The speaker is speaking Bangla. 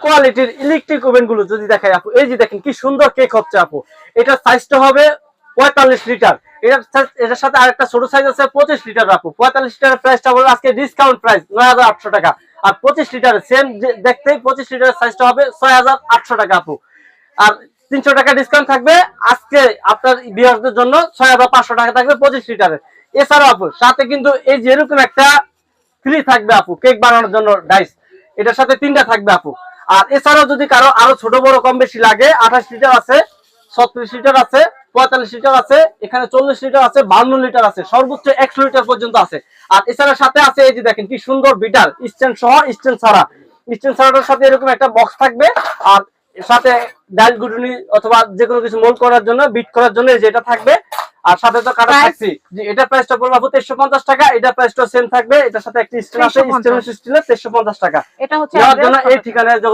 কোয়ালিটির ইলেকট্রিক ওভেন গুলো যদি দেখাই আপু, এই যে দেখেন কি সুন্দর কেক হচ্ছে আপু। এটার সাইজটা হবে 45 লিটার। এটার সাথে আরেকটা ছোট সাইজ আছে 25 লিটার আপু। 45 লিটারের প্রাইসটা বলে আজকে ডিসকাউন্ট প্রাইস 9800 টাকা। আর 25 লিটারের সেম দেখতে 25 লিটারের সাইজটা হবে 6800 টাকা আপু। আর 300 টাকা ডিসকাউন্ট থাকবে আজকে আপনার ভিউয়ারদের জন্য, 6500 টাকা থাকবে 25 লিটারের। এছাড়াও আপু সাথে কিন্তু এই যে এরকম একটা ফ্রি থাকবে আপু কেক বানানোর জন্য ডাইস, এটার সাথে 3টা থাকবে আপু। আর এছাড়াও যদি কারো আরো ছোট বড় কম বেশি লাগে, 28 লিটার আছে, 36 লিটার আছে, 45 লিটার আছে, এখানে 40 লিটার আছে, 52 লিটার আছে, সর্বোচ্চ 100 লিটার পর্যন্ত আছে। আর এছাড়া সাথে আছে এই যে দেখেন কি সুন্দর বিটার স্ট্যান্ড সহ, স্ট্যান্ড ছাড়া। স্ট্যান্ড ছাড়াটার সাথে এরকম একটা বক্স থাকবে। আর এর সাথে ডাল গুটুনি অথবা যে কোনো কিছু মোল্ড করার জন্য, বিট করার জন্য যেটা থাকবে। আর সাথে তো কাটা থাকছে, যে এটা প্রাইসটা পড়বে আপু 2350 টাকা। এটা প্রাইসটা সেম থাকবে, এটার সাথে একটা স্ট্যান্ড আছে, স্টেনলেস স্টিলের 2350 টাকা। এটা হচ্ছে এই ঠিকানায় যোগাযোগ